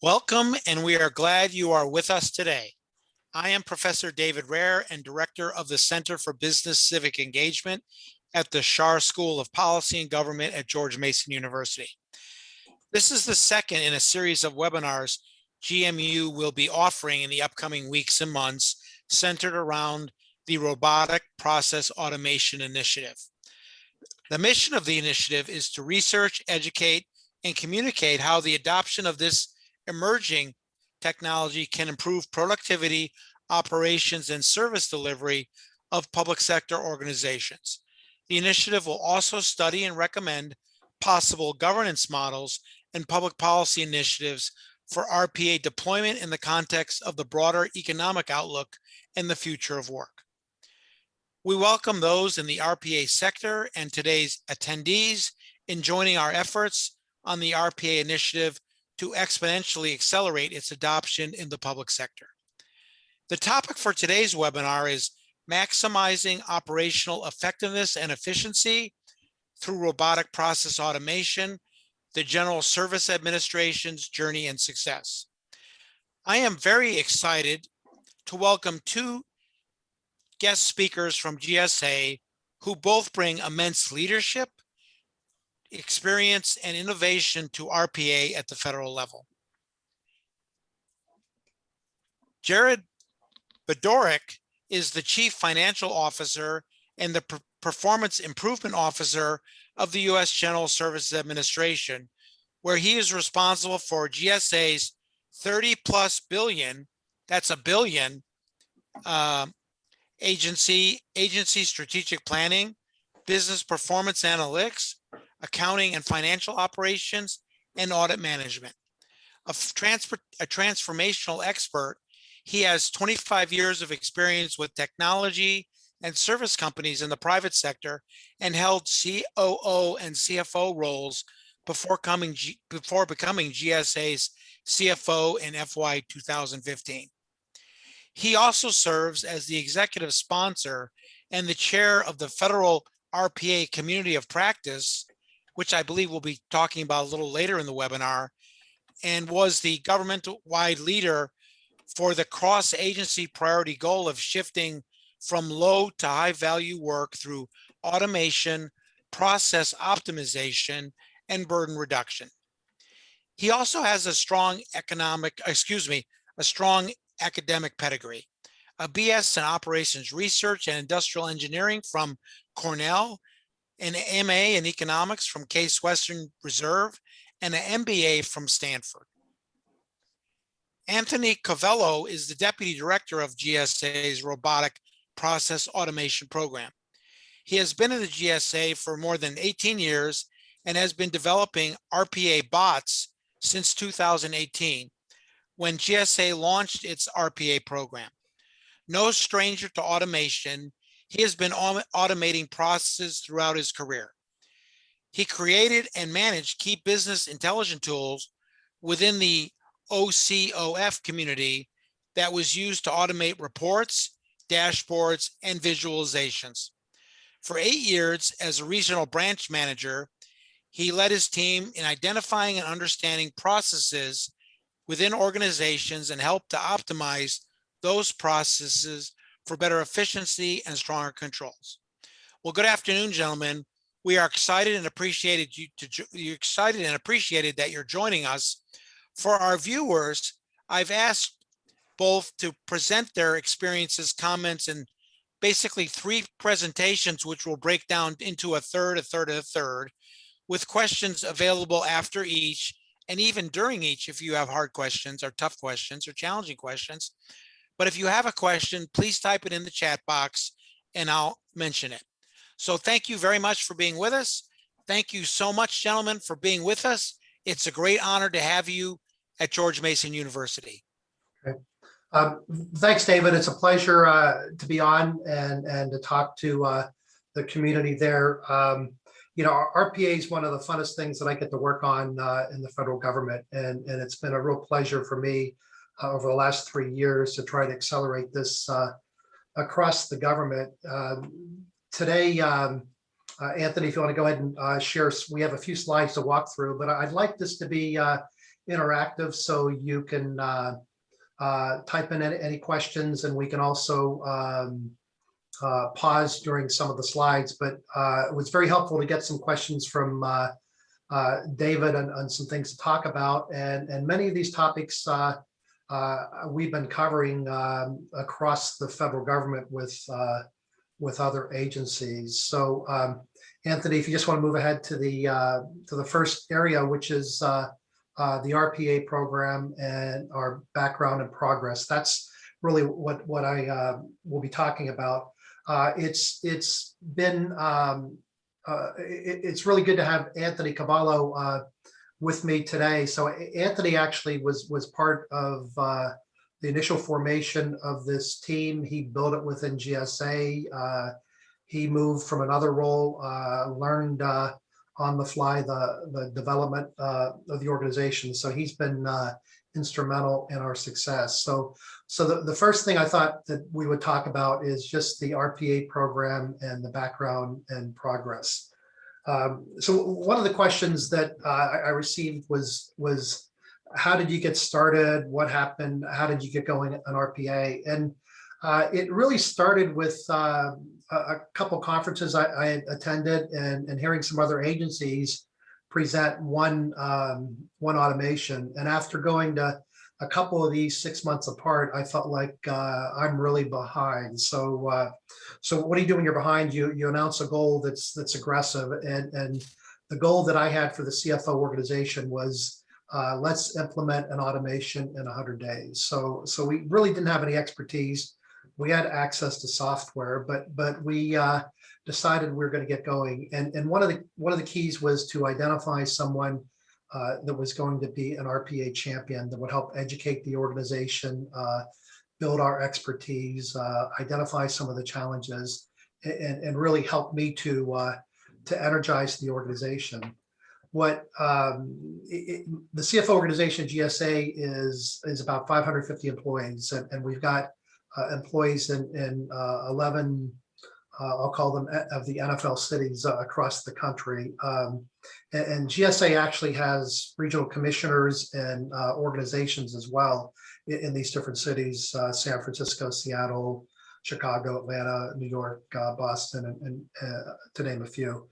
Welcome, and we are glad you are with us today. I am Professor David Rehr and Director of the Center for Business Civic Engagement at the Rehr School of Policy and Government at George Mason University. This is the second in a series of webinars GMU will be offering in the upcoming weeks and months centered around the Robotic Process Automation Initiative. The mission of the initiative is to research, educate, and communicate how the adoption of this emerging technology can improve productivity, operations, and service delivery of public sector organizations. The initiative will also study and recommend possible governance models and public policy initiatives for RPA deployment in the context of the broader economic outlook and the future of work. We welcome those in the RPA sector and today's attendees in joining our efforts on the RPA initiative to exponentially accelerate its adoption in the public sector. The topic for today's webinar is maximizing operational effectiveness and efficiency through robotic process automation, the General Service Administration's journey and success. I am very excited to welcome two guest speakers from GSA who both bring immense leadership, experience, and innovation to RPA at the federal level. Jared Bedorick is the Chief Financial Officer and the Performance Improvement Officer of the U.S. General Services Administration, where he is responsible for GSA's 30+ billion, that's a billion, agency strategic planning, business performance analytics, accounting and financial operations, and audit management. A transformational expert, he has 25 years of experience with technology and service companies in the private sector and held COO and CFO roles before becoming GSA's CFO in FY 2015. He also serves as the executive sponsor and the chair of the Federal RPA Community of Practice, which I believe we'll be talking about a little later in the webinar, and was the government-wide leader for the cross-agency priority goal of shifting from low to high-value work through automation, process optimization, and burden reduction. He also has a strong academic pedigree, a BS in operations research and industrial engineering from Cornell, an MA in economics from Case Western Reserve, and an MBA from Stanford. Anthony Covello is the Deputy Director of GSA's Robotic Process Automation Program. He has been in the GSA for more than 18 years and has been developing RPA bots since 2018, when GSA launched its RPA program. No stranger to automation, he has been automating processes throughout his career. He created and managed key business intelligence tools within the OCOF community that was used to automate reports, dashboards, and visualizations. For 8 years as a regional branch manager, he led his team in identifying and understanding processes within organizations and helped to optimize those processes for better efficiency and stronger controls. Well, good afternoon, gentlemen. We are excited and appreciated that you're joining us. For our viewers, I've asked both to present their experiences, comments, and basically 3 presentations, which will break down into a third, with questions available after each, and even during each if you have hard questions or tough questions or challenging questions. But if you have a question, please type it in the chat box and I'll mention it. So thank you very much for being with us. Thank you so much, gentlemen, for being with us. It's a great honor to have you at George Mason University. Okay. Thanks, David. It's a pleasure to be on and to talk to the community there. You know, RPA is one of the funnest things that I get to work on in the federal government, and it's been a real pleasure for me over the last 3 years to try to accelerate this across the government. Today, Anthony, if you want to go ahead and share, we have a few slides to walk through, but I'd like this to be interactive, so you can type in any questions, and we can also pause during some of the slides. But it was very helpful to get some questions from David on some things to talk about, and many of these topics we've been covering across the federal government with other agencies. So Anthony, if you just want to move ahead to the first area, which is the RPA program and our background and progress. That's really what I will be talking about. It's really good to have Anthony Cavallo with me today. So Anthony actually was part of the initial formation of this team. He built it within GSA. He moved from another role, learned on the fly the development of the organization. So he's been instrumental in our success. So the first thing I thought that we would talk about is just the RPA program and the background and progress. So one of the questions that I received was, how did you get started? What happened? How did you get going on RPA? And it really started with a couple conferences I attended and hearing some other agencies present one automation. And after going to a couple of these 6 months apart, I felt like I'm really behind. So what do you do when you're behind? You announce a goal that's aggressive, and the goal that I had for the CFO organization was let's implement an automation in 100 days. So we really didn't have any expertise. We had access to software, but we decided we were going to get going. And one of the keys was to identify someone that was going to be an RPA champion that would help educate the organization, build our expertise, identify some of the challenges, and really help me to energize the organization. The CFO organization GSA is about 550 employees, and we've got employees in 11, I'll call them, of the NFL cities across the country. And GSA actually has regional commissioners and organizations as well in these different cities: San Francisco, Seattle, Chicago, Atlanta, New York, Boston, and to name a few.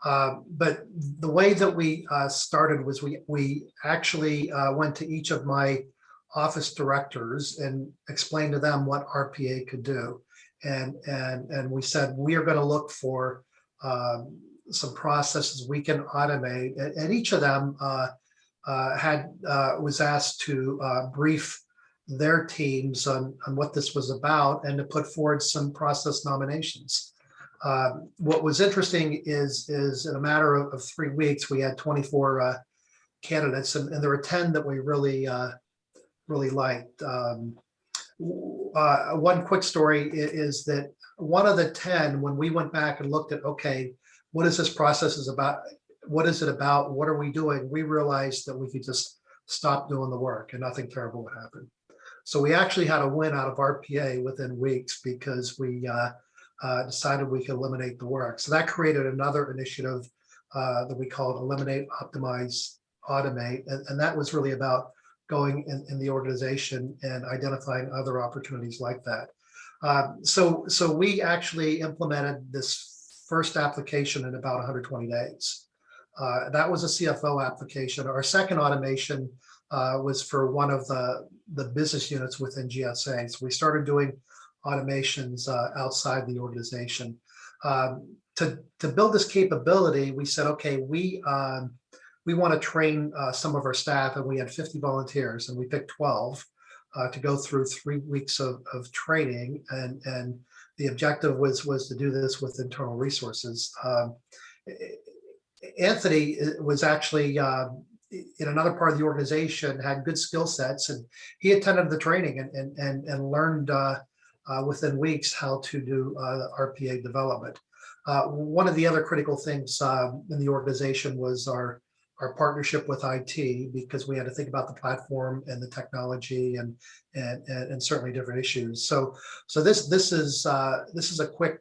But the way that we started was we actually went to each of my office directors and explained to them what RPA could do. And we said, we are going to look for some processes we can automate. And each of them was asked to brief their teams on what this was about and to put forward some process nominations. What was interesting is in a matter of 3 weeks, we had 24 candidates, and there were 10 that we really liked. One quick story is that one of the 10, when we went back and looked at, okay, what is this process is about? What is it about? What are we doing? We realized that we could just stop doing the work and nothing terrible would happen. So we actually had a win out of RPA within weeks because we decided we could eliminate the work. So that created another initiative that we called Eliminate, Optimize, Automate. And that was really about going in the organization and identifying other opportunities like that. So we actually implemented this first application in about 120 days. That was a CFO application. Our second automation was for one of the business units within GSA. So we started doing automations outside the organization. To build this capability, we said, okay, we want to train some of our staff, and we had 50 volunteers, and we picked 12 to go through 3 weeks of training, and the objective was to do this with internal resources. Anthony was actually in another part of the organization, had good skill sets, and he attended the training and learned within weeks how to do RPA development. One of the other critical things in the organization was our partnership with IT, because we had to think about the platform and the technology and certainly different issues. So this is a quick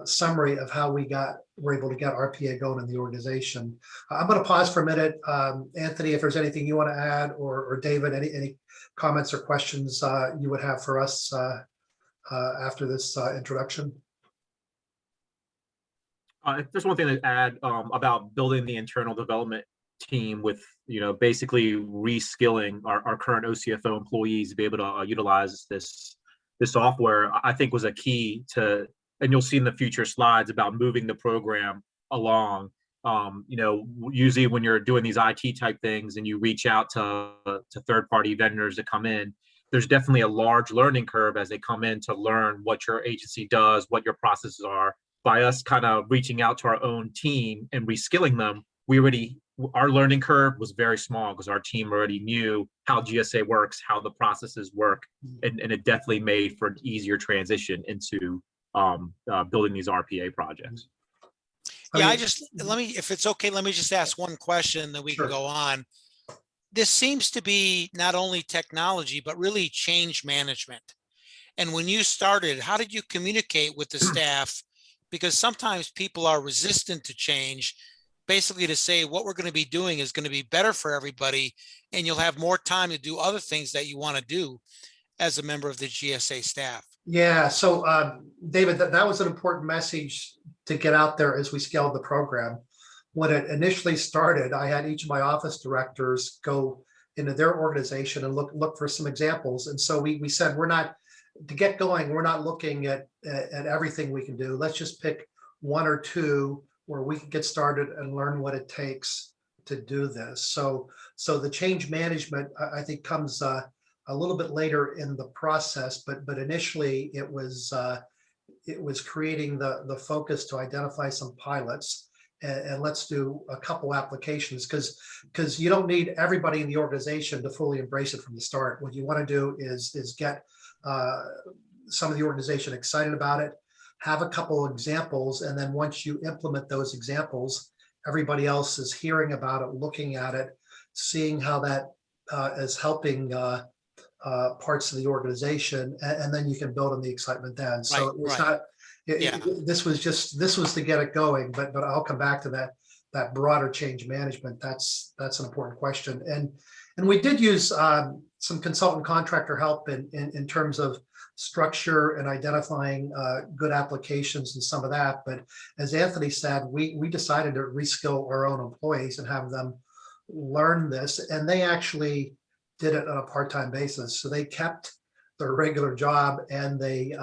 summary of how we're able to get RPA going in the organization. I'm going to pause for a minute. Anthony, if there's anything you want to add, or David, any comments or questions you would have for us after this introduction? There's one thing to add about building the internal development team with, basically reskilling our current OCFO employees to be able to utilize this software, I think was a key to, and you'll see in the future slides about moving the program along. Usually when you're doing these IT type things and you reach out to third-party vendors to come in, there's definitely a large learning curve as they come in to learn what your agency does, what your processes are. By us kind of reaching out to our own team and reskilling them, our learning curve was very small because our team already knew how GSA works, how the processes work, and it definitely made for an easier transition into building these RPA projects. Yeah, if it's okay, let me just ask one question that we Sure. can go on. This seems to be not only technology, but really change management. And when you started, how did you communicate with the staff? Because sometimes people are resistant to change, basically to say what we're going to be doing is going to be better for everybody, and you'll have more time to do other things that you want to do as a member of the GSA staff. Yeah, so David, that was an important message to get out there as we scaled the program. When it initially started, I had each of my office directors go into their organization and look for some examples. And so we said, to get going, we're not looking at everything we can do. Let's just pick one or two where we can get started and learn what it takes to do this. So the change management, I think, comes a little bit later in the process, but initially it was creating the focus to identify some pilots and let's do a couple applications, because you don't need everybody in the organization to fully embrace it from the start. What you want to do is get some of the organization excited about it, have a couple examples, and then once you implement those examples, everybody else is hearing about it, looking at it, seeing how that is helping parts of the organization, and then you can build on the excitement then. So it was not, this was to get it going, but I'll come back to that broader change management. That's an important question. And we did use some consultant contractor help in terms of structure and identifying good applications and some of that. But as Anthony said, we decided to reskill our own employees and have them learn this, and they actually did it on a part-time basis. So they kept their regular job and they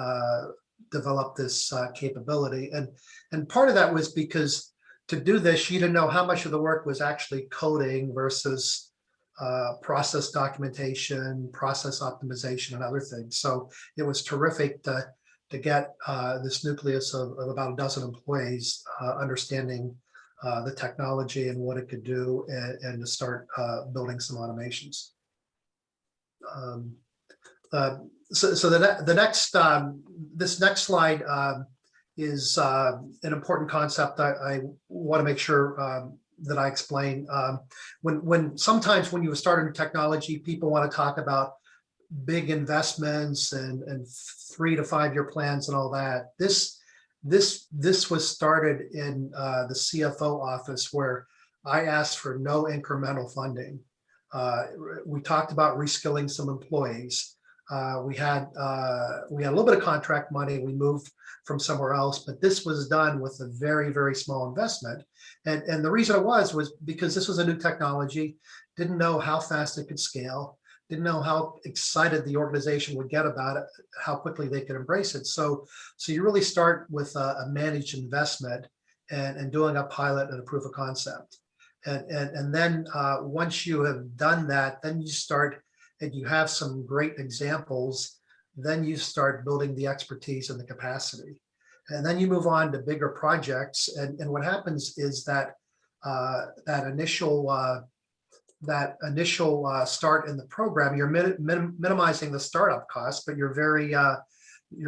developed this capability. And part of that was because to do this, you didn't know how much of the work was actually coding versus process documentation, process optimization, and other things. So it was terrific to get this nucleus of about a dozen employees understanding the technology and what it could do, and to start building some automations. So the next this next slide is an important concept I want to make sure that I explain. When sometimes when you start in technology, people want to talk about big investments and 3 to 5 year plans and all that. This was started in the CFO office, where I asked for no incremental funding. We talked about reskilling some employees. We had a little bit of contract money. We moved from somewhere else, but this was done with a very, very small investment. And the reason it was because this was a new technology, didn't know how fast it could scale, didn't know how excited the organization would get about it, how quickly they could embrace it. So you really start with a managed investment and doing a pilot and a proof of concept. And then once you have done that, then you start and you have some great examples, then you start building the expertise and the capacity. And then you move on to bigger projects. And what happens is that that initial start in the program, you're minimizing the startup costs, but you're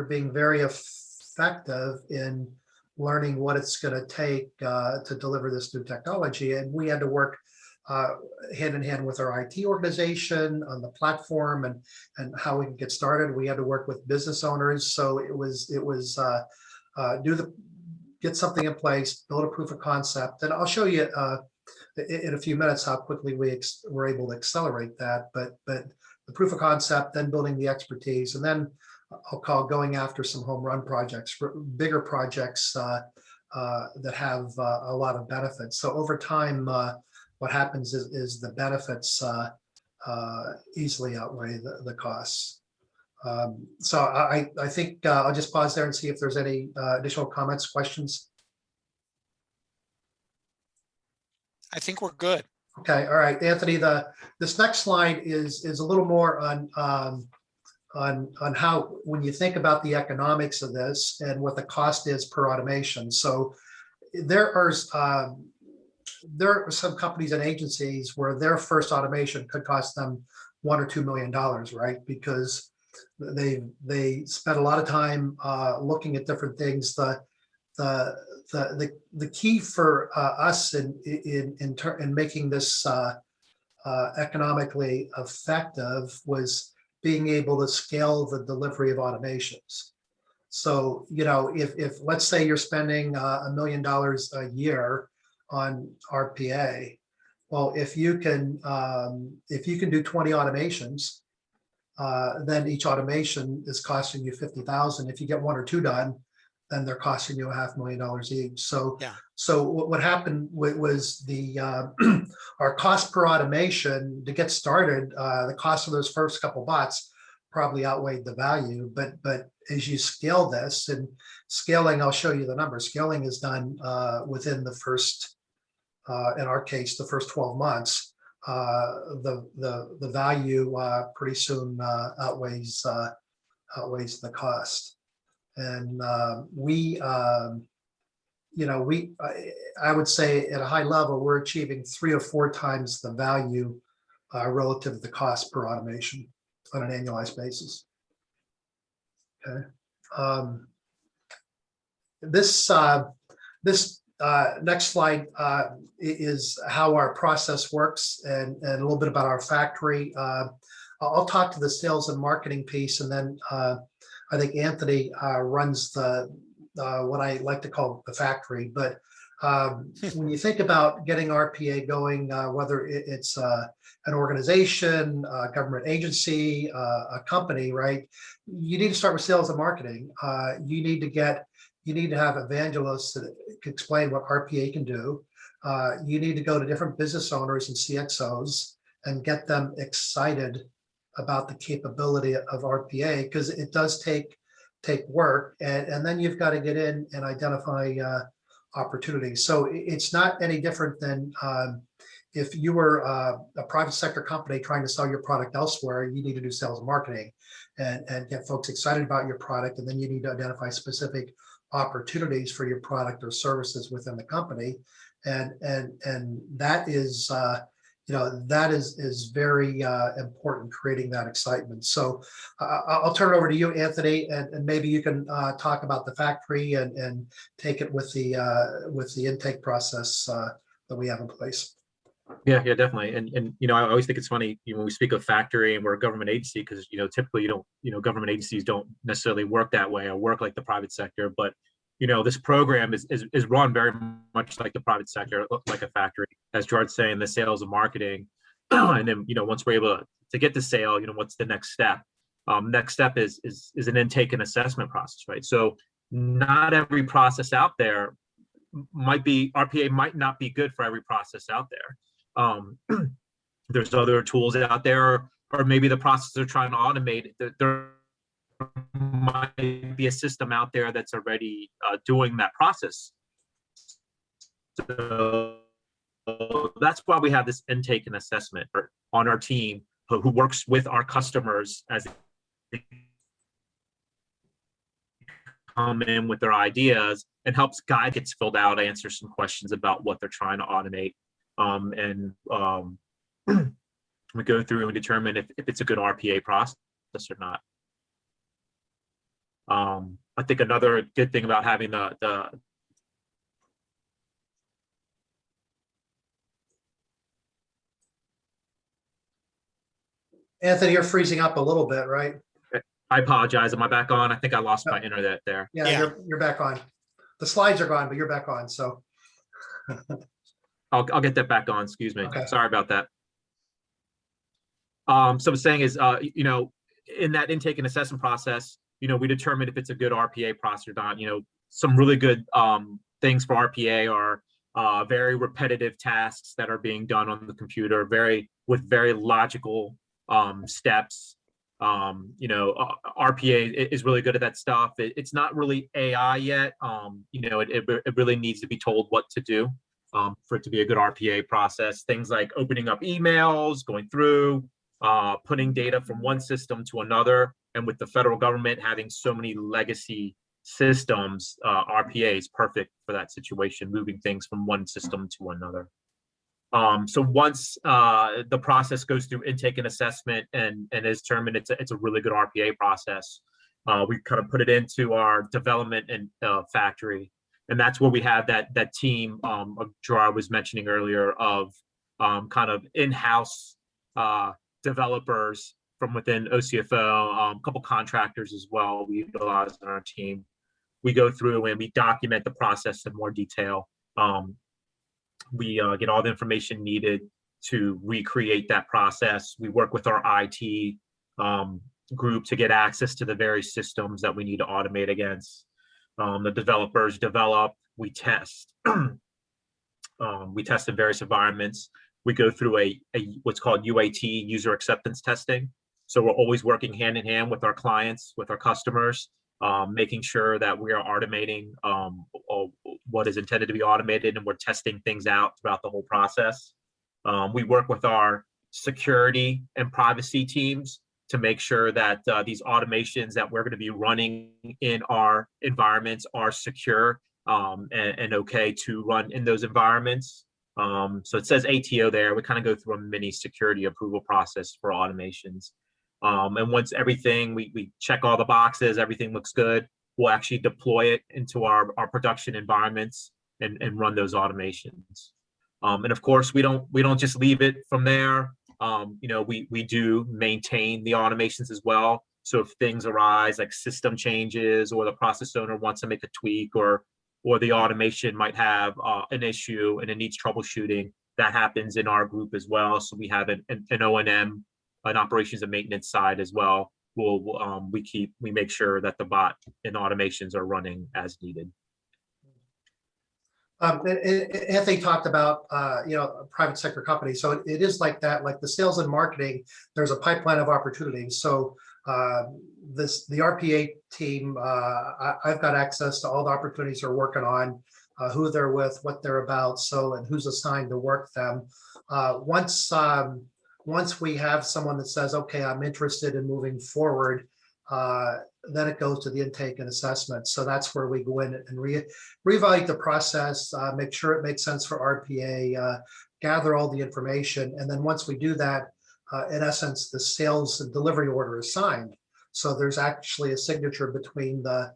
being very effective in learning what it's going to take to deliver this new technology. And we had to work hand in hand with our IT organization on the platform and how we can get started. We had to work with business owners. So it was get something in place, build a proof of concept, and I'll show you in a few minutes how quickly we're able to accelerate that. But the proof of concept, then building the expertise, and then I'll call going after some home run projects, bigger projects that have a lot of benefits. So over time, what happens is the benefits easily outweigh the costs. So I think I'll just pause there and see if there's any additional comments, questions. I think we're good. Okay, all right, Anthony. This next slide is a little more on how, when you think about the economics of this and what the cost is per automation. So there are some companies and agencies where their first automation could cost them $1 or $2 million, right? Because they spent a lot of time looking at different things. The key for us in making this economically effective was being able to scale the delivery of automations. So, if let's say you're spending $1 million a year on RPA, well, if you can do 20 automations, then each automation is costing you 50,000. If you get 1 or 2 done, then they're costing you $500,000 each. So, Yeah. So what happened was our cost per automation to get started, the cost of those first couple bots probably outweighed the value. But as you scale this, and scaling, I'll show you the numbers. Scaling is done within the first, in our case, the first 12 months. The value pretty soon outweighs the cost. And I would say at a high level, we're achieving 3 or 4 times the value relative to the cost per automation on an annualized basis. Okay. This next slide is how our process works, and a little bit about our factory. I'll talk to the sales and marketing piece, and then I think Anthony runs the what I like to call the factory. But when you think about getting RPA going, whether it's an organization, a government agency, a company, right? You need to start with sales and marketing. You need to have evangelists that can explain what RPA can do. You need to go to different business owners and CXOs and get them excited about the capability of RPA, because it does take work, and then you've got to get in and identify opportunities. So it's not any different than if you were a private sector company trying to sell your product elsewhere. You need to do sales and marketing and get folks excited about your product, and then you need to identify specific opportunities for your product or services within the company, and that is very important, creating that excitement. So I'll turn it over to you, Anthony, and maybe you can talk about the factory and take it with the intake process that we have in place. Yeah, definitely. And I always think it's funny when we speak of factory and we're a government agency, because typically government agencies don't necessarily work that way or work like the private sector. But this program is run very much like the private sector, like a factory, as Gerard's saying, the sales and marketing. And then, once we're able to get the sale, what's the next step? Next step is an intake and assessment process, right? So not every process out there RPA might not be good for every process out there. There's other tools out there, or maybe the process they're trying to automate, there might be a system out there that's already doing that process. So that's why we have this intake and assessment on our team who works with our customers as they come in with their ideas and helps guide, gets filled out, answer some questions about what they're trying to automate. We go through and determine if it's a good RPA process or not. I think another good thing about having the Anthony, you're freezing up a little bit, right? I apologize. Am I back on? I think I lost my internet there. Yeah, Yeah. you're back on. The slides are gone, but you're back on. So I'll get that back on. Excuse me. Okay. Sorry about that. So what I'm saying is, in that intake and assessment process, we determine if it's a good RPA process or not. Some really good things for RPA are very repetitive tasks that are being done on the computer, with very logical steps. RPA is really good at that stuff. It's not really AI yet. It really needs to be told what to do for it to be a good RPA process. Things like opening up emails, going through, putting data from one system to another. And with the federal government having so many legacy systems, RPA is perfect for that situation, moving things from one system to another. So once the process goes through intake and assessment and is determined it's a really good RPA process, we kind of put it into our development and factory. And that's where we have that team Gerard was mentioning earlier of kind of in-house developers from within OCFO, a couple contractors as well we utilize on our team. We go through and we document the process in more detail. We get all the information needed to recreate that process. We work with our IT group to get access to the various systems that we need to automate against. The developers develop, we test. We test in various environments. We go through a what's called UAT, user acceptance testing. So we're always working hand in hand with our clients, with our customers, making sure that we are automating what is intended to be automated, and we're testing things out throughout the whole process. We work with our security and privacy teams to make sure that these automations that we're going to be running in our environments are secure and okay to run in those environments. So it says ATO there. We kind of go through a mini security approval process for automations. And once everything, we check all the boxes, everything looks good, we'll actually deploy it into our production environments and run those automations. And of course, we don't just leave it from there. We do maintain the automations as well. So if things arise like system changes or the process owner wants to make a tweak or the automation might have an issue and it needs troubleshooting, that happens in our group as well. So we have an O&M, an operations and maintenance side as well. We make sure that the bot and automations are running as needed. Anthony talked about a private sector company, so it is like that. Like the sales and marketing, there's a pipeline of opportunities. So the RPA team, I've got access to all the opportunities they're working on, who they're with, what they're about, and who's assigned to work them. Once we have someone that says, okay, I'm interested in moving forward, then it goes to the intake and assessment. So that's where we go in and reevaluate the process, make sure it makes sense for RPA, gather all the information. And then once we do that, in essence, the sales and delivery order is signed. So there's actually a signature between the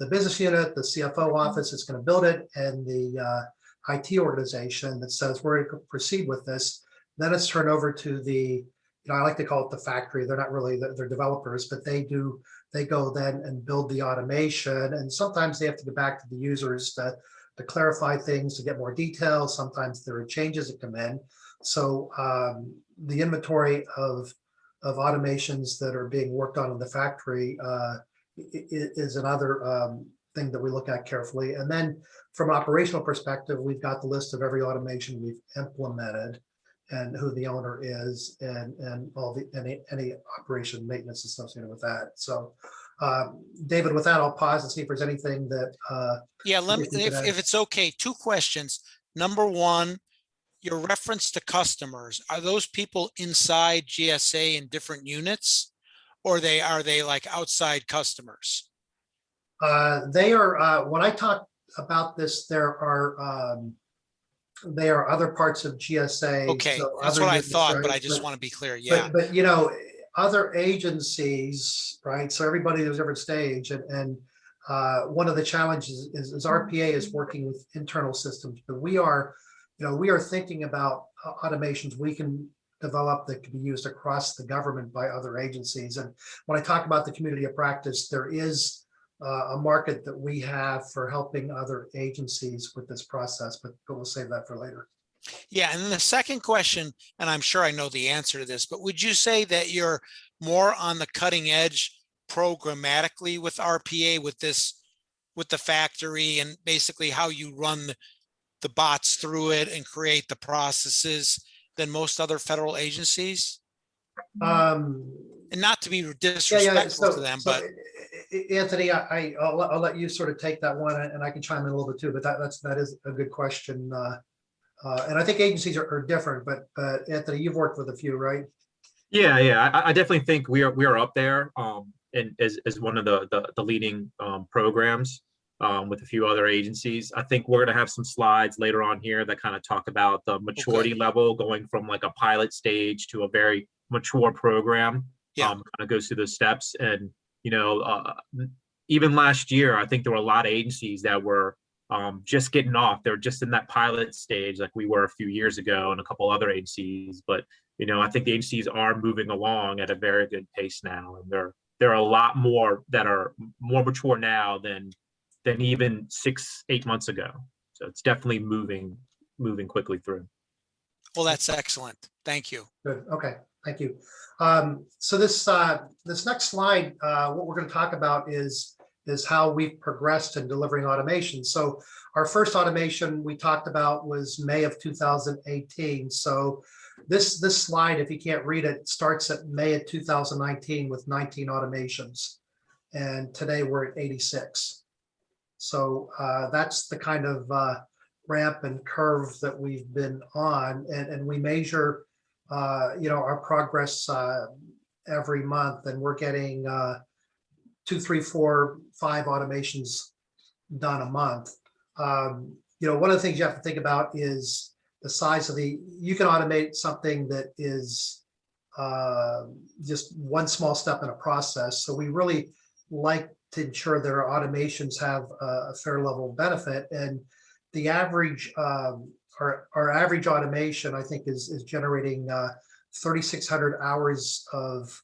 business unit, the CFO office that's going to build it, and the IT organization that says we're going to proceed with this. Then it's turned over to the, I like to call it the factory. They're not really, they're developers, but they go then and build the automation. And sometimes they have to go back to the users to clarify things, to get more details. Sometimes there are changes that come in. So the inventory of automations that are being worked on in the factory is another thing that we look at carefully. And then from an operational perspective, we've got the list of every automation we've implemented and who the owner is and all the any operation maintenance associated with that. So David, with that, I'll pause and see if there's anything that yeah, let me, if it's okay, two questions. Number one, your reference to customers, are those people inside GSA in different units, or are they like outside customers? They are, when I talk about this, they are other parts of GSA. Okay, so that's what I thought, but I just want to be clear. Yeah. But other agencies, right? So everybody is different stage, and one of the challenges is RPA is working with internal systems, but we are thinking about automations we can developed that can be used across the government by other agencies. And when I talk about the community of practice, there is a market that we have for helping other agencies with this process, but we'll save that for later. Yeah, and then the second question, and I'm sure I know the answer to this, but would you say that you're more on the cutting edge programmatically with RPA, with the factory, and basically how you run the bots through it and create the processes than most other federal agencies? Um, And not to be yeah, disrespectful to them, but Anthony, I'll let you sort of take that one, and I can chime in a little bit too. But that is a good question, and I think agencies are different. But Anthony, you've worked with a few, right? Yeah. I definitely think we are up there, and as one of the leading programs with a few other agencies. I think we're going to have some slides later on here that kind of talk about the maturity level, going from like a pilot stage to a very mature program. Yeah. Kind of goes through the steps, and even last year, I think there were a lot of agencies that were just getting off. They're just in that pilot stage, like we were a few years ago, and a couple other agencies. But I think the agencies are moving along at a very good pace now, and there are a lot more that are more mature now than even 6-8 months ago. So it's definitely moving quickly through. well, that's excellent. Thank you. Good. Okay. Thank you. So this next slide, what we're going to talk about is how we've progressed in delivering automation. So our first automation we talked about was May of 2018. So this slide, if you can't read it, starts at May of 2019 with 19 automations, and today we're at 86. So that's the kind of ramp and curve that we've been on, and we measure our progress every month, and we're getting 2, 3, 4, 5 automations done a month. One of the things you have to think about is the size of you can automate something that is just one small step in a process. So we really like to ensure that our automations have a fair level of benefit, and the average our average automation, I think, is generating 3,600 hours of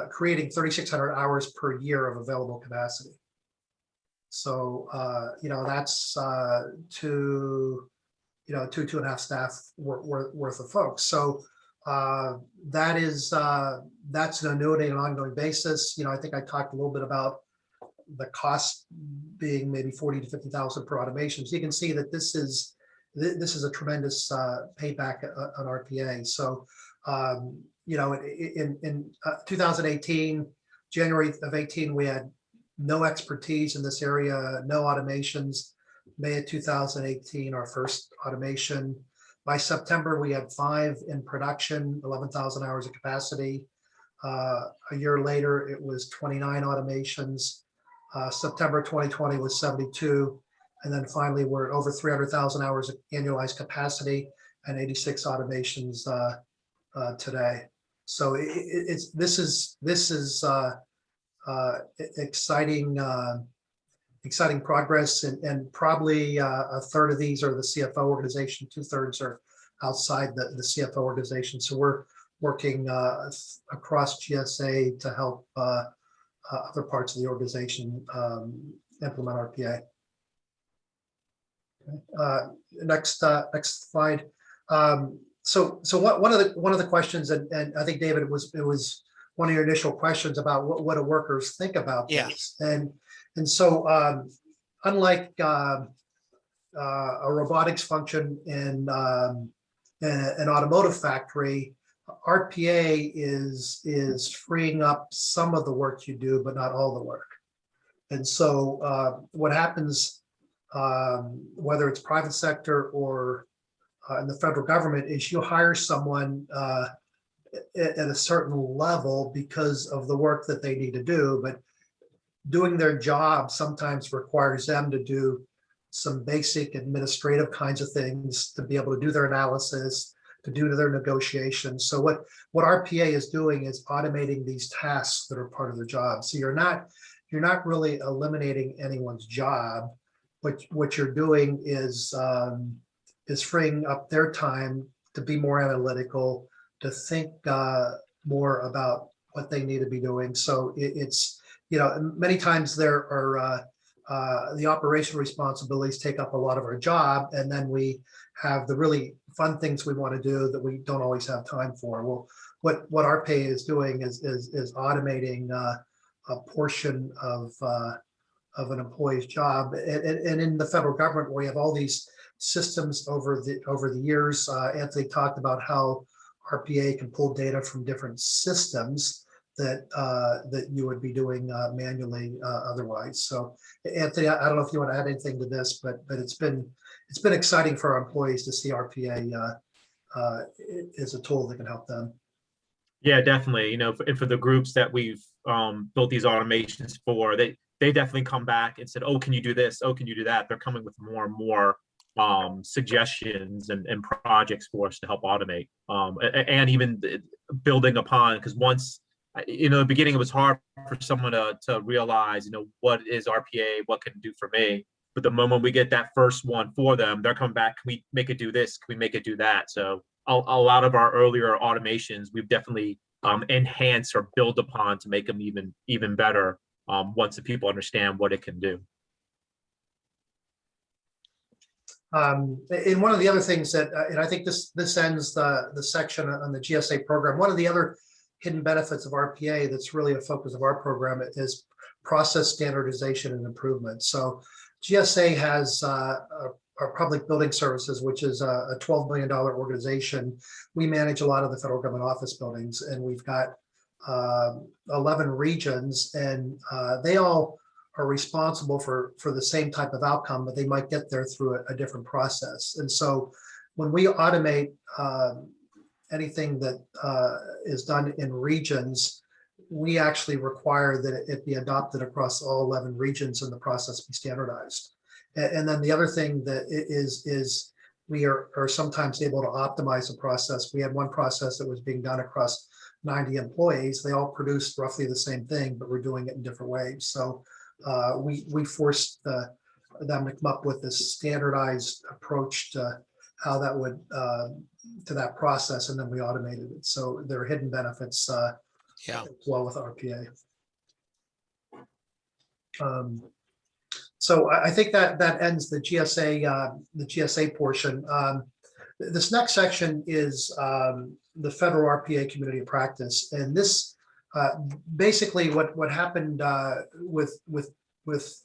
creating 3,600 hours per year of available capacity. So that's 2.5 staff worth of folks. So that's an annuity on an ongoing basis. I think I talked a little bit about the cost being maybe 40 to 50,000 per automation. So you can see that this is a tremendous payback on RPA. So in 2018, January of 18, we had no expertise in this area, no automations. May of 2018, our first automation. By September, we had 5 in production, 11,000 hours of capacity. A year later, it was 29 automations. September 2020 was 72. And then finally, we're at over 300,000 hours of annualized capacity and 86 automations today. So this is exciting progress, and probably a third of these are the CFO organization, 2/3 are outside the CFO organization. So we're working across GSA to help other parts of the organization implement RPA. Okay. Next slide. So one of the questions, and I think, David, it was one of your initial questions about what do workers think about this. And so unlike a robotics function in an automotive factory, RPA is freeing up some of the work you do, but not all the work. And so what happens, whether it's private sector or in the federal government, is you hire someone at a certain level because of the work that they need to do, but doing their job sometimes requires them to do some basic administrative kinds of things to be able to do their analysis, to do their negotiations. So what RPA is doing is automating these tasks that are part of their job. So you're not really eliminating anyone's job, but what you're doing is freeing up their time to be more analytical, think more about what they need to be doing. So it's, many times there are the operational responsibilities take up a lot of our job, and then we have the really fun things we want to do that we don't always have time for. Well, what RPA is doing is automating a portion of an employee's job, and in the federal government, where we have all these systems over the years. Anthony talked about how RPA can pull data from different systems that you would be doing manually otherwise. So, Anthony, I don't know if you want to add anything to this, but it's been exciting for our employees to see RPA is a tool that can help them. Yeah, definitely. And for the groups that we've built these automations for, they definitely come back and said, "Oh, can you do this? Oh, can you do that?" They're coming with more and more suggestions and projects for us to help automate, and even building upon, because once, in the beginning, it was hard for someone to realize, what is RPA, what can it do for me. But the moment we get that first one for them, they're coming back, "Can we make it do this? Can we make it do that?" So a lot of our earlier automations, we've definitely enhanced or built upon to make them even better once the people understand what it can do. And one of the other things that, and I think this ends the section on the GSA program. One of the other hidden benefits of RPA that's really a focus of our program is process standardization and improvement. So GSA has our public building services, which is a $12 million organization. We manage a lot of the federal government office buildings, and we've got 11 regions, and they all are responsible for the same type of outcome, but they might get there through a different process. And so when we automate anything that is done in regions, we actually require that it be adopted across all 11 regions and the process be standardized. And then the other thing that is we are sometimes able to optimize the process. We had one process that was being done across 90 employees. They all produced roughly the same thing, but we're doing it in different ways. So we forced them to come up with this standardized approach to how that would to that process, and then we automated it. So there are hidden benefits as well with RPA. So I think that ends the GSA portion. This next section is the federal RPA Community of Practice, and this basically what happened with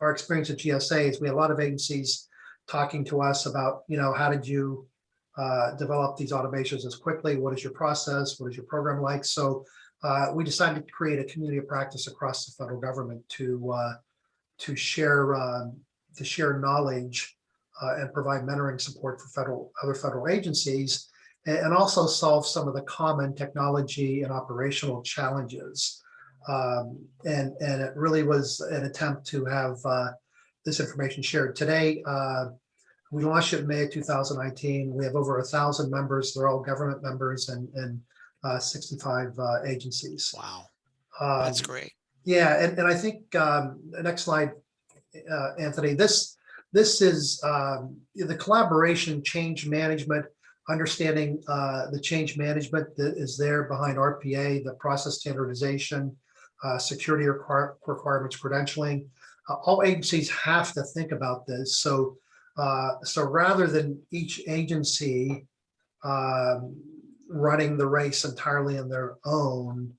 our experience at GSA is we had a lot of agencies talking to us about, how did you develop these automations as quickly? What is your process? What is your program like? So we decided to create a community of practice across the federal government to share knowledge and provide mentoring support for other federal agencies, and also solve some of the common technology and operational challenges. And it really was an attempt to have this information shared. Today, we launched it in May of 2019. We have over 1,000 members. They're all government members and 65 agencies. Wow, that's great. Yeah, and I think the next slide, Anthony, this is the collaboration, change management, understanding the change management that is there behind RPA, the process standardization, security requirements, credentialing. All agencies have to think about this. So rather than each agency running the race entirely on their own,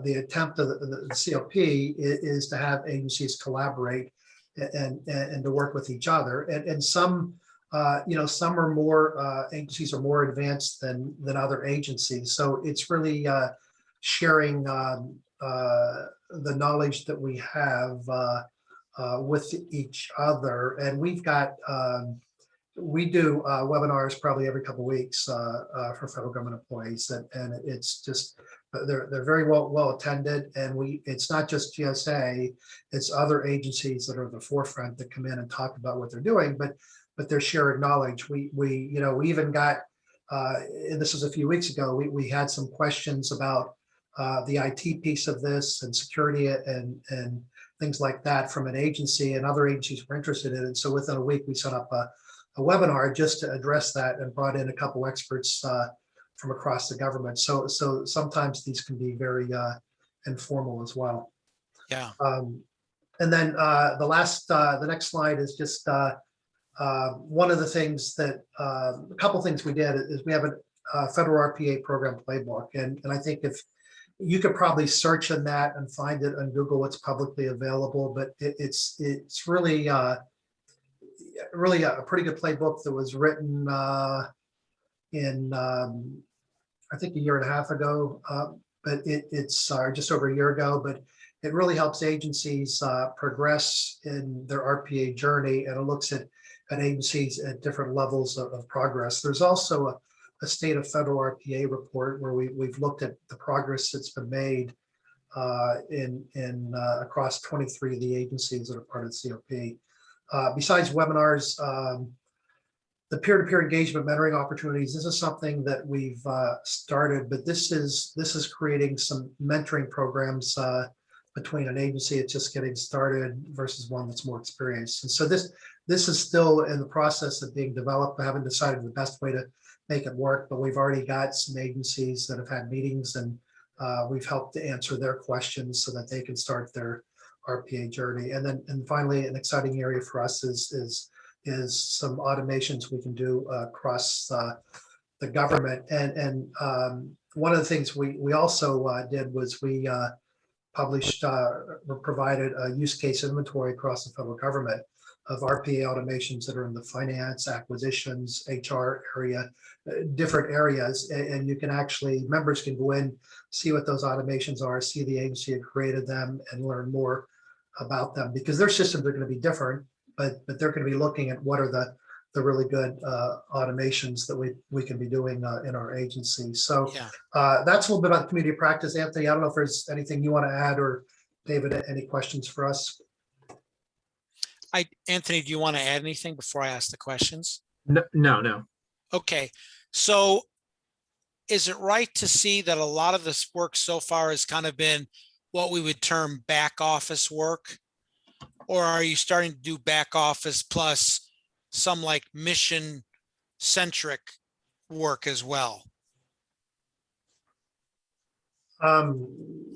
the attempt of the COP is to have agencies collaborate and to work with each other. And some, some are more, agencies are more advanced than other agencies. So it's really sharing the knowledge that we have with each other. And we've got, we do webinars probably every couple of weeks for federal government employees, and it's just they're very well attended. And it's not just GSA, it's other agencies that are at the forefront that come in and talk about what they're doing, but they're sharing knowledge. We even got, and this was a few weeks ago, we had some questions about the IT piece of this and security and things like that from an agency, and other agencies were interested in it. So within a week, we set up a webinar just to address that and brought in a couple experts from across the government. So sometimes these can be very informal as well. Yeah. And then the next slide is just one of the things that a couple things we did is we have a federal RPA program playbook, and I think if you could probably search in that and find it on Google, it's publicly available, but it's really really a pretty good playbook that was written in I think a year and a half ago, but it's just over a year ago, but it really helps agencies progress in their RPA journey, and it looks at agencies at different levels of progress. There's also a state of federal RPA report where we've looked at the progress that's been made in across 23 of the agencies that are part of COP. Besides webinars, the peer-to-peer engagement mentoring opportunities, this is something that we've started, but this is creating some mentoring programs between an agency that's just getting started versus one that's more experienced. And so this is still in the process of being developed. I haven't decided the best way to make it work, but we've already got some agencies that have had meetings, and we've helped to answer their questions so that they can start their RPA journey. And finally, an exciting area for us is some automations we can do across the government. And one of the things we also did was we published or provided a use case inventory across the federal government of RPA automations that are in the finance, acquisitions, HR area, different areas. And you can actually, members can go in, see what those automations are, see the agency that created them, and learn more about them, because their systems are going to be different, but they're going to be looking at what are the really good automations that we can be doing in our agency. So Yeah. that's a little bit about the community of practice. Anthony, I don't know if there's anything you want to add, or David, any questions for us? Anthony, do you want to add anything before I ask the questions? No. Okay. So is it right to see that a lot of this work so far has kind of been what we would term back office work? Or are you starting to do back office plus some like mission centric work as well? Or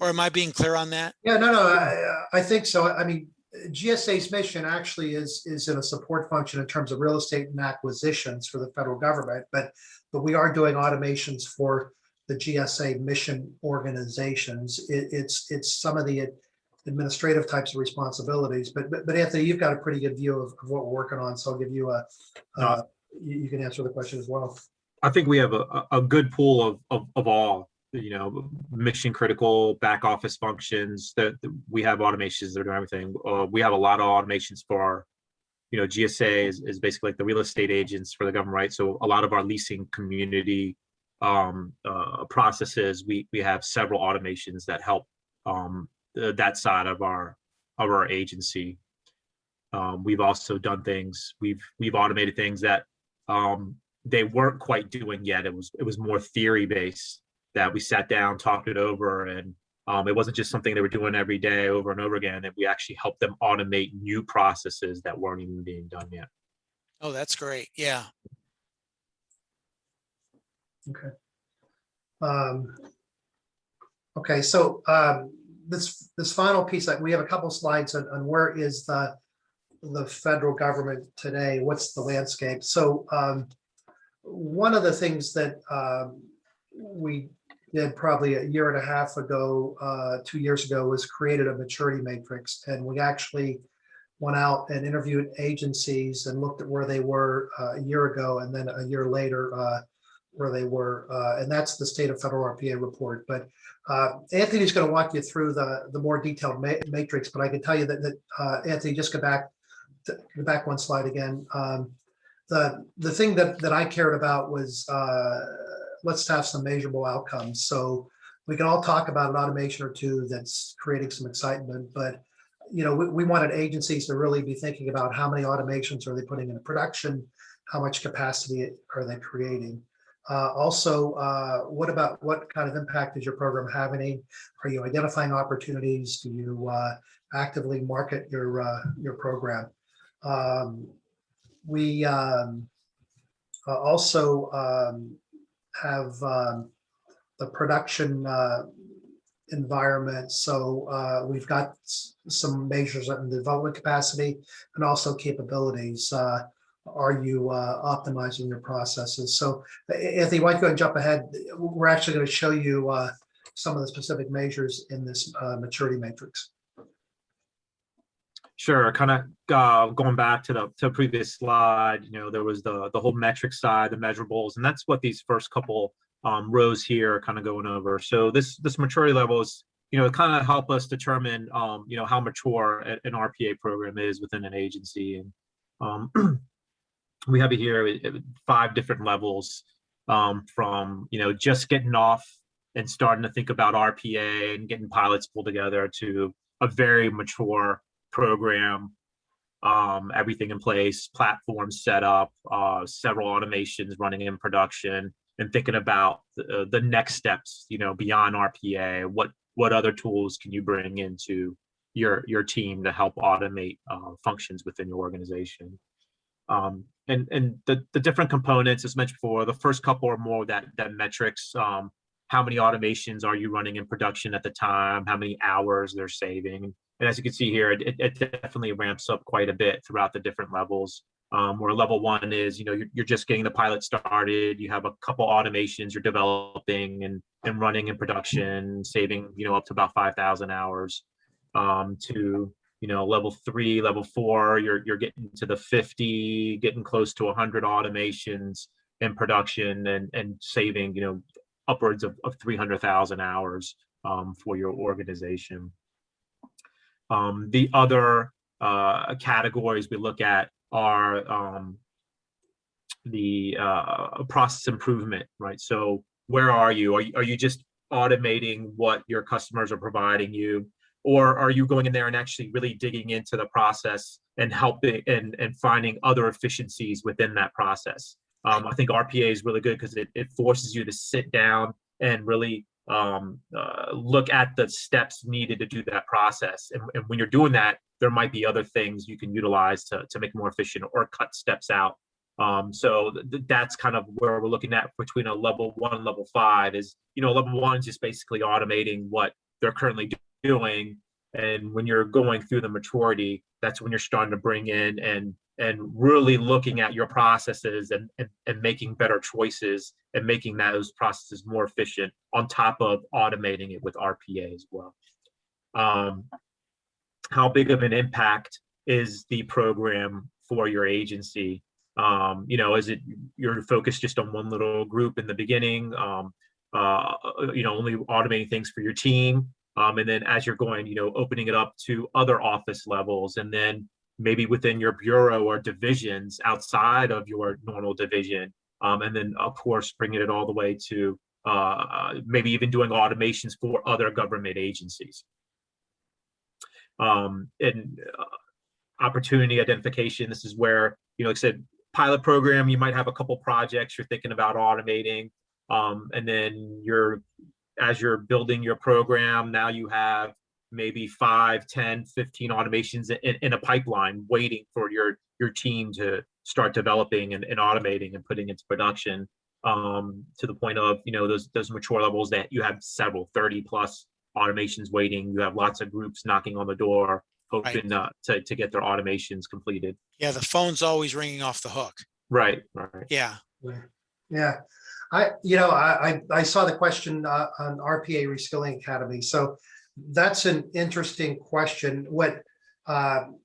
am I being clear on that? Yeah, no, I think so. I mean, GSA's mission actually is in a support function in terms of real estate and acquisitions for the federal government, but we are doing automations for the GSA mission organizations. It's some of the administrative types of responsibilities, but Anthony, you've got a pretty good view of what we're working on, so I'll give you you can answer the question as well. I think we have a good pool of all, mission critical back office functions that we have automations that are doing everything. We have a lot of automations for our, GSA is basically like the real estate agents for the government, right? So a lot of our leasing community processes, we have several automations that help that side of our agency. We've also done things, we've automated things that they weren't quite doing yet. It was more theory based, that we sat down, talked it over, and it wasn't just something they were doing every day over and over again. And we actually helped them automate new processes that weren't even being done yet. Oh, that's great. Yeah. Okay. Okay. So this final piece, that we have a couple slides on where is the federal government today? What's the landscape? So one of the things that we did probably a year and a half ago, 2 years ago, was created a maturity matrix. And we actually went out and interviewed agencies and looked at where they were a year ago, and then a year later where they were. And that's the state of federal RPA report. But Anthony's going to walk you through the more detailed matrix, but I can tell you that Anthony, just go back one slide again. The thing that I cared about was let's have some measurable outcomes. So we can all talk about an automation or two that's creating some excitement, but we wanted agencies to really be thinking about how many automations are they putting into production, how much capacity are they creating. Also, what kind of impact is your program having? Are you identifying opportunities? Do you actively market your program? We also the production environment. So we've got some measures in development capacity and also capabilities. Are you optimizing your processes? So Anthony, why don't you go and jump ahead? We're actually going to show you some of the specific measures in this maturity matrix. Sure. Kind of going back to the previous slide, there was the whole metric side, the measurables, and that's what these first couple rows here are kind of going over. So this maturity level is, kind of help us determine, how mature an RPA program is within an agency. And we have it here at 5 different levels, from, just getting off and starting to think about RPA and getting pilots pulled together to a very mature program, everything in place, platforms set up, several automations running in production, and thinking about the next steps, beyond RPA. What other tools can you bring into your team to help automate functions within your organization? And the different components, as mentioned before, the first couple are more that metrics. How many automations are you running in production at the time? How many hours they're saving? And as you can see here, it definitely ramps up quite a bit throughout the different levels. Where level 1 is, you're just getting the pilot started. You have a couple automations you're developing and running in production, saving, up to about 5,000 hours. To level 3, level 4, you're getting to the 50, getting close to 100 automations in production and saving, upwards of 300,000 hours for your organization. The other categories we look at are the process improvement, right? So where are you? Are you just automating what your customers are providing you? Or are you going in there and actually really digging into the process and helping and finding other efficiencies within that process? I think RPA is really good because it forces you to sit down and really look at the steps needed to do that process. And when you're doing that, there might be other things you can utilize to make it more efficient or cut steps out. So that's kind of where we're looking at between a level 1 and level 5 is, level 1 is just basically automating what they're currently doing. And when you're going through the maturity, that's when you're starting to bring in and really looking at your processes and making better choices and making those processes more efficient on top of automating it with RPA as well. How big of an impact is the program for your agency? Is it you're focused just on one little group in the beginning, only automating things for your team? And then as you're going, opening it up to other office levels, and then maybe within your bureau or divisions outside of your normal division. And then, of course, bringing it all the way to maybe even doing automations for other government agencies. And opportunity identification, this is where, like I said, pilot program, you might have a couple projects you're thinking about automating. And then as you're building your program, now you have maybe 5, 10, 15 automations in a pipeline waiting for your team to start developing and automating and putting into production, to the point of, those mature levels that you have several 30 plus automations waiting. You have lots of groups knocking on the door, hoping to get their automations completed. Yeah, the phone's always ringing off the hook. Right. Yeah. I saw the question on RPA Reskilling Academy. So that's an interesting question. What I'll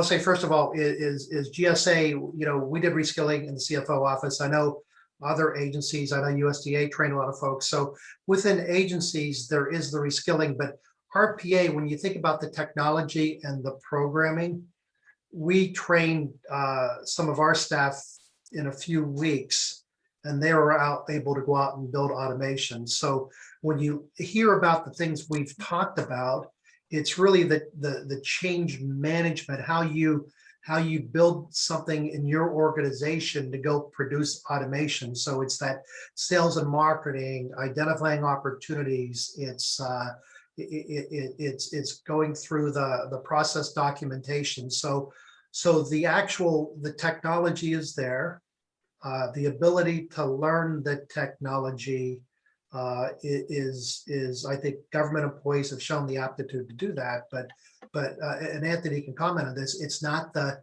say first of all is GSA, we did reskilling in the CFO office. I know other agencies, I know USDA train a lot of folks. So within agencies, there is the reskilling, but RPA, when you think about the technology and the programming, we trained some of our staff in a few weeks, and they were able to go out and build automation. So when you hear about the things we've talked about, it's really the change management, how you build something in your organization to go produce automation. So it's that sales and marketing, identifying opportunities. It's going through the process documentation. So the technology is there. The ability to learn the technology is I think government employees have shown the aptitude to do that, but and Anthony can comment on this. It's not the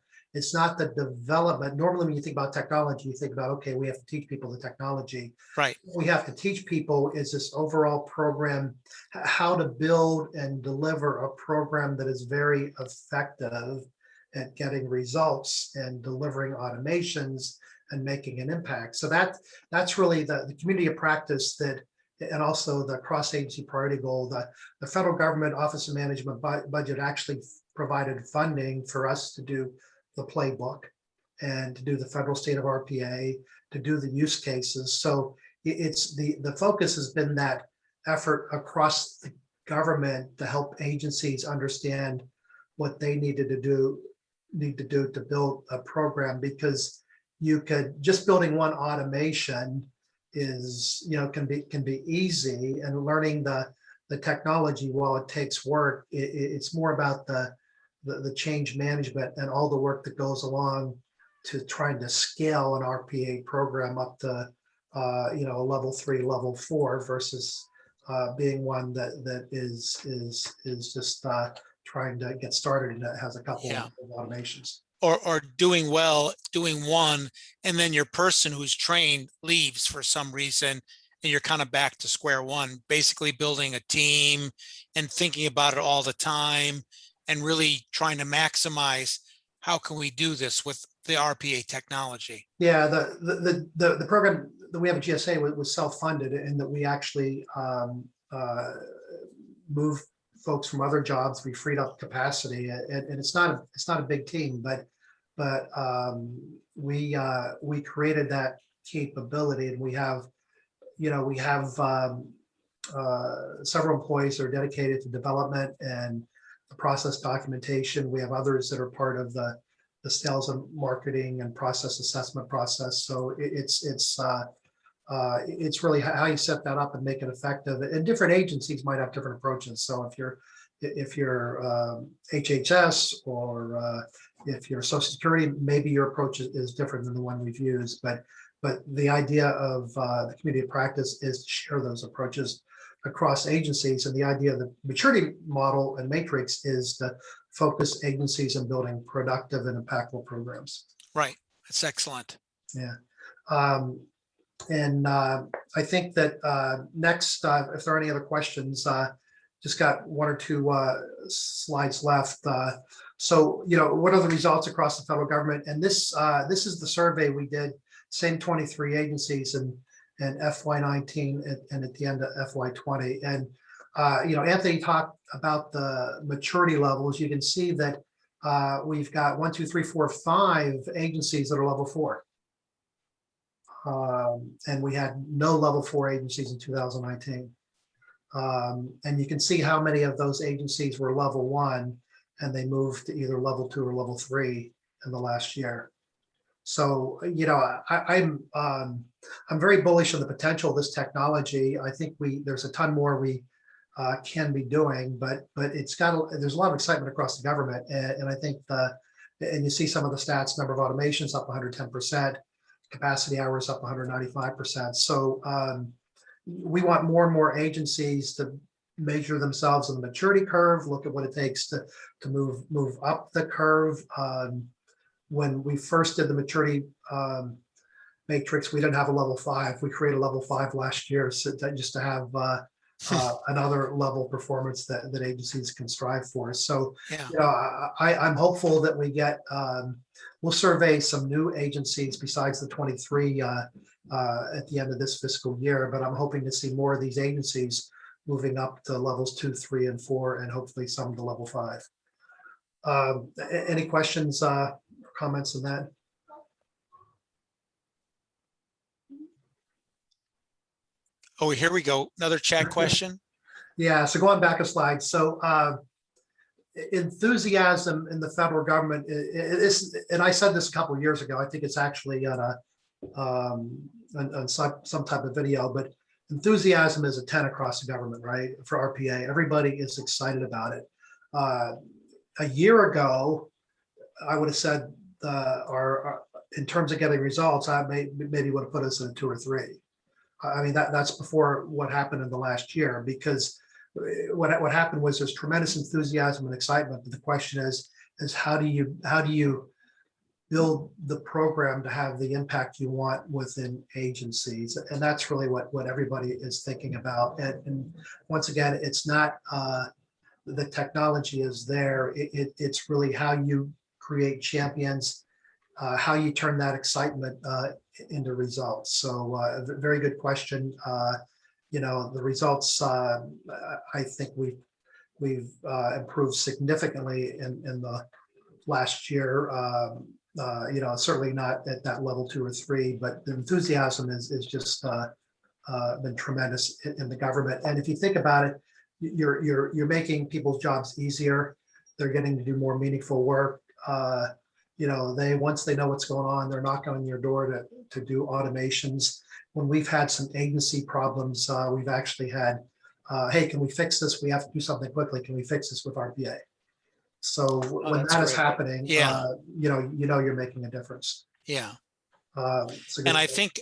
development. Normally, when you think about technology, you think about, okay, we have to teach people the technology. Right. What we have to teach people is this overall program, how to build and deliver a program that is very effective at getting results and delivering automations and making an impact. So that's really the community of practice that, and also the cross-agency priority goal. The federal government Office of Management budget actually provided funding for us to do the playbook and to do the federal state of RPA, to do the use cases. So it's the focus has been that effort across the government to help agencies understand what they need to do to build a program, because you could just building one automation is, can be easy, and learning the technology, while it takes work, it's more about the change management and all the work that goes along to trying to scale an RPA program up to a level 3, level 4, versus being one that is just trying to get started and that has a couple of automations. Or doing one, and then your person who's trained leaves for some reason, and you're kind of back to square one, basically building a team and thinking about it all the time and really trying to maximize how can we do this with the RPA technology. Yeah, the program that we have at GSA was self-funded, and that we actually moved folks from other jobs. We freed up capacity, and it's not a big team, but we created that capability, and we have several employees that are dedicated to development and the process documentation. We have others that are part of the sales and marketing and process assessment process. So it's really how you set that up and make it effective. And different agencies might have different approaches. So if you're HHS or if you're Social Security, maybe your approach is different than the one we've used. But the idea of the community of practice is to share those approaches across agencies. And the idea of the maturity model and matrix is to focus agencies on building productive and impactful programs. Right. That's excellent. Yeah. And I think that next, if there are any other questions, just got 1 or 2 slides left. So, what are the results across the federal government? And this is the survey we did, same 23 agencies in FY19 and at the end of FY20. And, Anthony talked about the maturity levels. You can see that we've got 1, 2, 3, 4, 5 agencies that are level 4. And we had no level 4 agencies in 2019. And you can see how many of those agencies were level 1, and they moved to either level 2 or level 3 in the last year. So, I'm very bullish on the potential of this technology. I think there's a ton more we can be doing, but there's a lot of excitement across the government, and I think and you see some of the stats, number of automations up 110%, capacity hours up 195%. So we want more and more agencies to measure themselves in the maturity curve, look at what it takes to move up the curve. When we first did the maturity matrix, we didn't have a level 5. We created a level 5 last year, so just to have another level of performance that agencies can strive for. So, I'm hopeful that we get. We'll survey some new agencies besides the 23 at the end of this fiscal year, but I'm hoping to see more of these agencies moving up to levels 2, 3, and 4, and hopefully some to level 5. Any questions? Comments on that? Oh, here we go. Another chat question. Yeah, so going back a slide. So enthusiasm in the federal government is, and I said this a couple of years ago, I think it's actually on some type of video, but enthusiasm is a 10 across the government, right? For RPA, everybody is excited about it. A year ago, I would have said in terms of getting results, I maybe would have put us in a 2 or 3. I mean, that's before what happened in the last year, because what happened was there's tremendous enthusiasm and excitement. But the question is how do you build the program to have the impact you want within agencies? And that's really what everybody is thinking about. And once again, it's not the technology is there. It's really how you create champions, how you turn that excitement into results. So very good question. The results, I think we've improved significantly in the last year. Certainly not at that level 2 or 3, but the enthusiasm is just been tremendous in the government. And if you think about it, you're making people's jobs easier. They're getting to do more meaningful work. Once they know what's going on, they're knocking on your door to do automations. When we've had some agency problems, we've actually had, hey, can we fix this? We have to do something quickly. Can we fix this with RPA? So when that is happening, you're making a difference. Yeah. And I think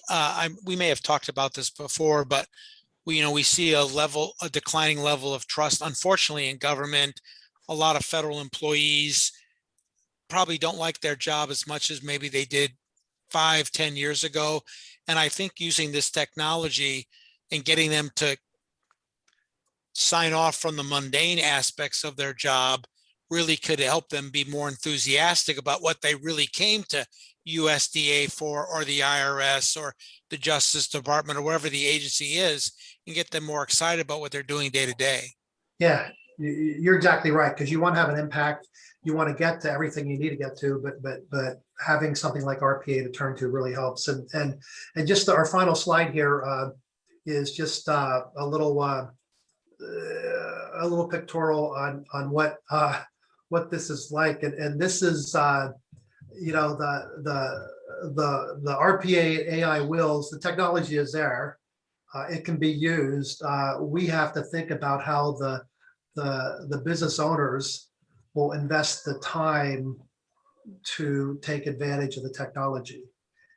we may have talked about this before, but we see a declining level of trust, unfortunately, in government. A lot of federal employees probably don't like their job as much as maybe they did 5-10 years ago. And I think using this technology and getting them to sign off from the mundane aspects of their job really could help them be more enthusiastic about what they really came to USDA for, or the IRS or the Justice Department or wherever the agency is, and get them more excited about what they're doing day to day. Yeah, you're exactly right, because you want to have an impact. You want to get to everything you need to get to, but having something like RPA to turn to really helps. And just our final slide here is just a little pictorial on what this is like. And this is the RPA AI wheels. The technology is there. It can be used. We have to think about how the business owners will invest the time to take advantage of the technology.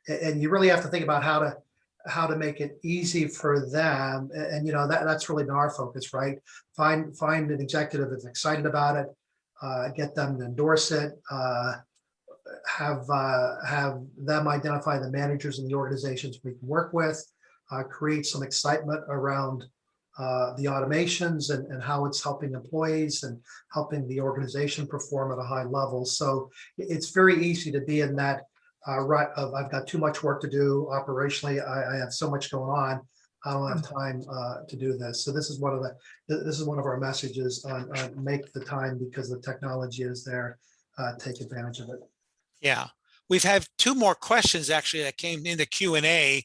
And you really have to think about how to make it easy for them. And that's really been our focus, right? Find an executive that's excited about it, get them to endorse it, have them identify the managers in the organizations we can work with, create some excitement around the automations and how it's helping employees and helping the organization perform at a high level. So it's very easy to be in that rut of, I've got too much work to do operationally. I have so much going on. I don't have time to do this. So this is one of our messages on make the time, because the technology is there. Take advantage of it. Yeah, we've had 2 more questions actually that came in the Q&A.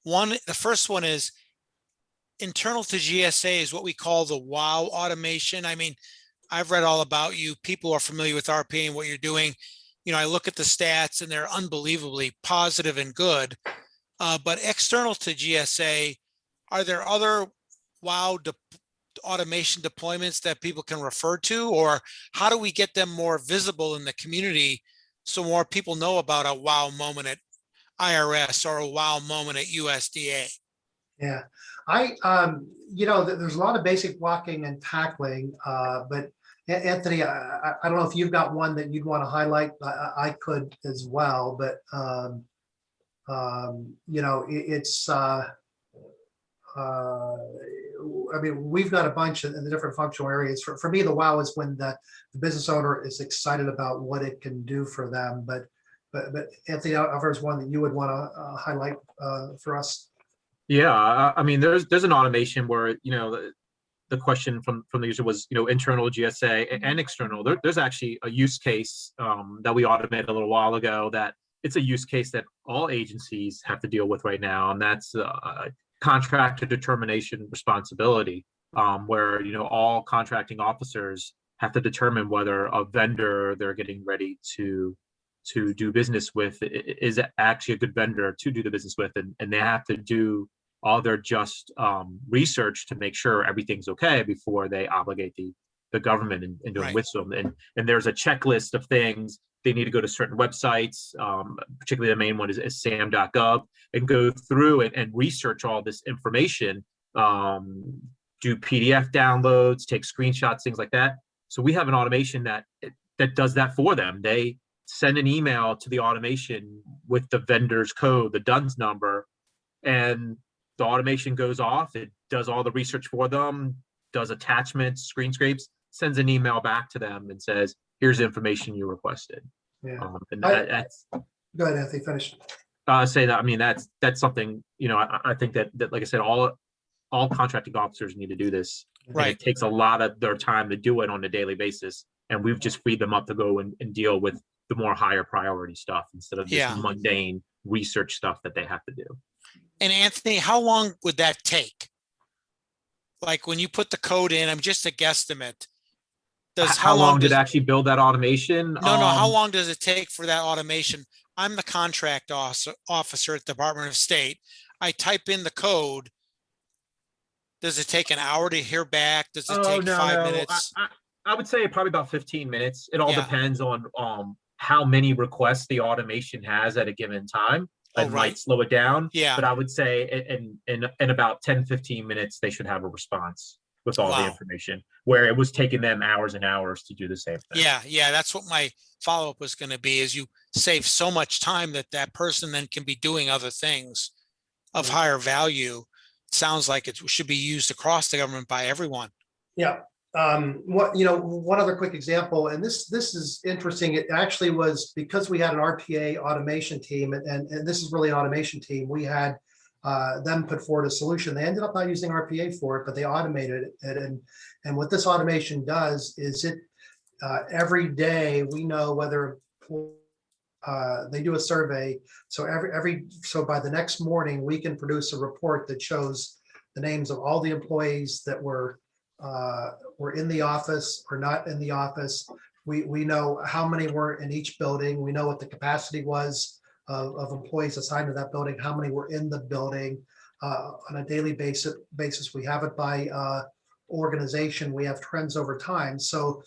The first one is, internal to GSA is what we call the WOW automation. I mean, I've read all about you. People are familiar with RPA and what you're doing. I look at the stats and they're unbelievably positive and good. But external to GSA, are there other WOW automation deployments that people can refer to, or how do we get them more visible in the community so more people know about a WOW moment at IRS or a WOW moment at USDA? Yeah, there's a lot of basic blocking and tackling, but Anthony, I don't know if you've got one that you'd want to highlight. I could as well, but it's we've got a bunch in the different functional areas. For me, the WOW is when the business owner is excited about what it can do for them. But Anthony, if there's one that you would want to highlight for us. Yeah, I mean, there's an automation where the question from the user was internal GSA and external. There's actually a use case that we automated a little while ago that it's a use case that all agencies have to deal with right now, and that's contractor determination responsibility, where all contracting officers have to determine whether a vendor they're getting ready to do business with is actually a good vendor to do the business with, and they have to do all their just research to make sure everything's okay before they obligate the government in doing Right. with them. And there's a checklist of things they need to go to certain websites, particularly the main one is sam.gov, and go through and research all this information, do PDF downloads, take screenshots, things like that. So we have an automation that does that for them. They send an email to the automation with the vendor's code, the DUNS number, and the automation goes off. It does all the research for them, does attachments, screen scrapes, sends an email back to them and says, here's the information you requested. Yeah. And Go that's ahead, Anthony, finish. say that. I mean, that's something, I think that like I said, all contracting officers need to do this. Right. And it takes a lot of their time to do it on a daily basis. And we've just freed them up to go and deal with the more higher priority stuff instead of this mundane research stuff that they have to do. And Anthony, how long would that take? Like when you put the code in, I'm just a guesstimate. How long did it actually build that automation? No, how long does it take for that automation? I'm the contract officer at the Department of State. I type in the code. Does it take an hour to hear back? Does it take 5 minutes? I would say probably about 15 minutes. It all depends on how many requests the automation has at a given time. It might slow it down. Yeah. But I would say in about 10, 15 minutes, they should have a response with all the information, where it was taking them hours and hours to do the same thing. Yeah. That's what my follow-up was going to be, is you save so much time that person then can be doing other things of higher value. It sounds like it should be used across the government by everyone. Yeah. One other quick example, and this is interesting. It actually was because we had an RPA automation team, and this is really an automation team. We had them put forward a solution. They ended up not using RPA for it, but they automated it. And what this automation does is every day we know whether they do a survey. So so by the next morning, we can produce a report that shows the names of all the employees that were in the office or not in the office. We know how many were in each building. We know what the capacity was of employees assigned to that building, how many were in the building on a daily basis. We have it by organization. We have trends over time. So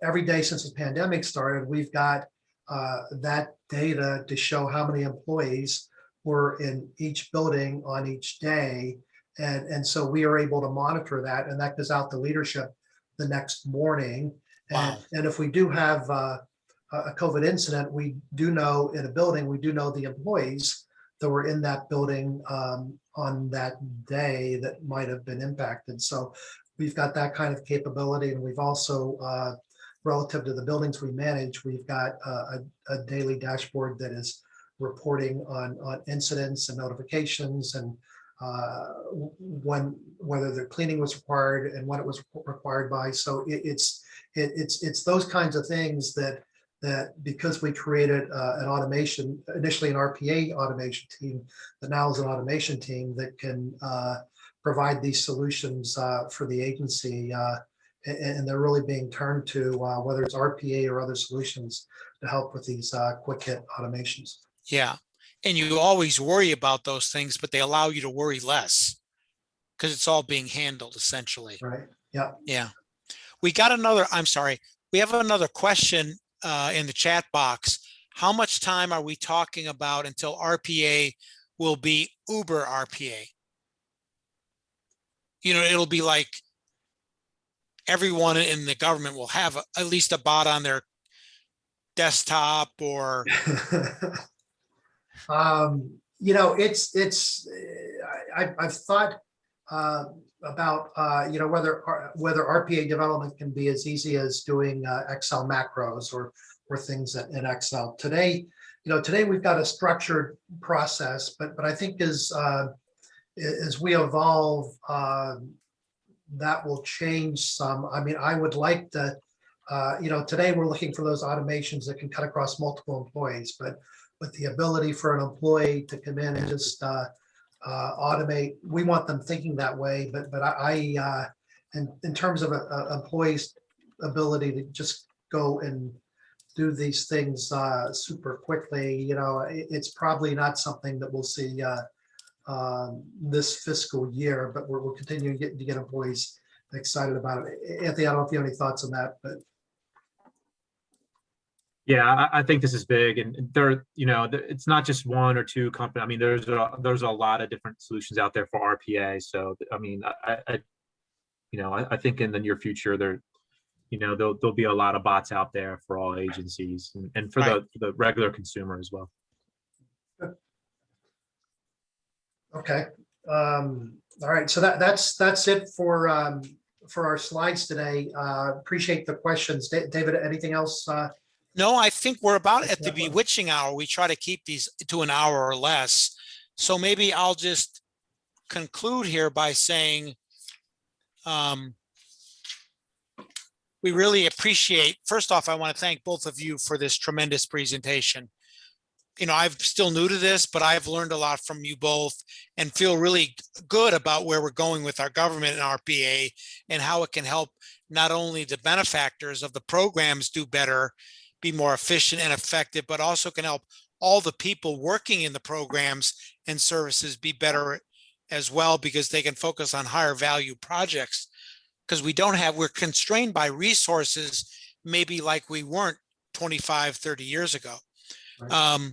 every day since the pandemic started, we've got that data to show how many employees were in each building on each day. And so we are able to monitor that, and that goes out to leadership the next morning. Wow. And if we do have a COVID incident, we do know in a building, we do know the employees that were in that building on that day that might have been impacted. So we've got that kind of capability. And we've also, relative to the buildings we manage, we've got a daily dashboard that is reporting on incidents and notifications, and whether the cleaning was required and when it was required by. So it's those kinds of things that because we created an automation, initially an RPA automation team, that now is an automation team that can provide these solutions for the agency, and they're really being turned to whether it's RPA or other solutions to help with these quick hit automations. Yeah. And you always worry about those things, but they allow you to worry less because it's all being handled essentially. Right. Yeah. Yeah. We have another question in the chat box. How much time are we talking about until RPA will be Uber RPA? It'll be like everyone in the government will have at least a bot on their desktop or I've thought about whether RPA development can be as easy as doing Excel macros or things in Excel. Today we've got a structured process, but I think as we evolve, that will change some. I mean, I would like to, today we're looking for those automations that can cut across multiple employees, but with the ability for an employee to come in and just automate, we want them thinking that way. But in terms of employees' ability to just go and do these things super quickly, it's probably not something that we'll see this fiscal year, but we're continuing to get employees excited about it. Anthony, I don't know if you have any thoughts on that, but. Yeah, I think this is big, and there, it's not just one or two companies. I mean, there's a lot of different solutions out there for RPA. So, I mean, I think in the near future there'll be a lot of bots out there for all agencies and for Right. the regular consumer as well. Okay. All right. So that's it for our slides today. Appreciate the questions. David, anything else? No, I think we're about at the bewitching hour. We try to keep these to an hour or less. So maybe I'll just conclude here by saying we really appreciate, first off, I want to thank both of you for this tremendous presentation. I'm still new to this, but I've learned a lot from you both and feel really good about where we're going with our government and RPA and how it can help not only the benefactors of the programs do better, be more efficient and effective, but also can help all the people working in the programs and services be better as well, because they can focus on higher value projects. Because we're constrained by resources, maybe like we weren't 25, 30 years ago. Right.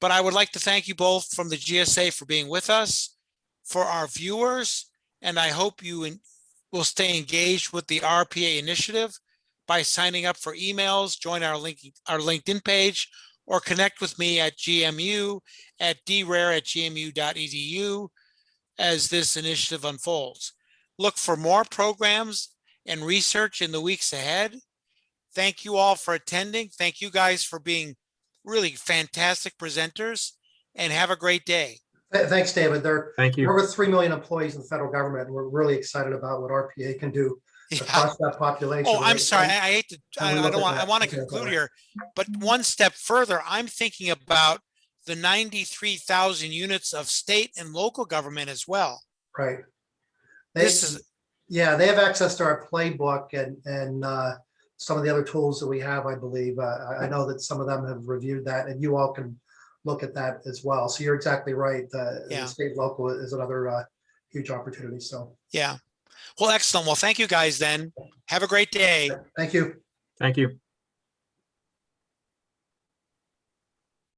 But I would like to thank you both from the GSA for being with us, for our viewers, and I hope you will stay engaged with the RPA initiative by signing up for emails, join our LinkedIn page, or connect with me at GMU at drehr@gmu.edu as this initiative unfolds. Look for more programs and research in the weeks ahead. Thank you all for attending. Thank you guys for being really fantastic presenters, and have a great day. Thanks, David. Thank you. We're over 3 million employees in the federal government, and we're really excited about what RPA can do across that population. Oh, I'm sorry. I hate to, I want to Okay, conclude here, but one step further, I'm thinking about the 93,000 units of state and local government as well. Right. They have access to our playbook and some of the other tools that we have, I believe. I know that some of them have reviewed that, and you all can look at that as well. So you're exactly right. The state local is another huge opportunity. So yeah. Well, excellent. Well, thank you guys then. Have a great day. Thank you. Thank you.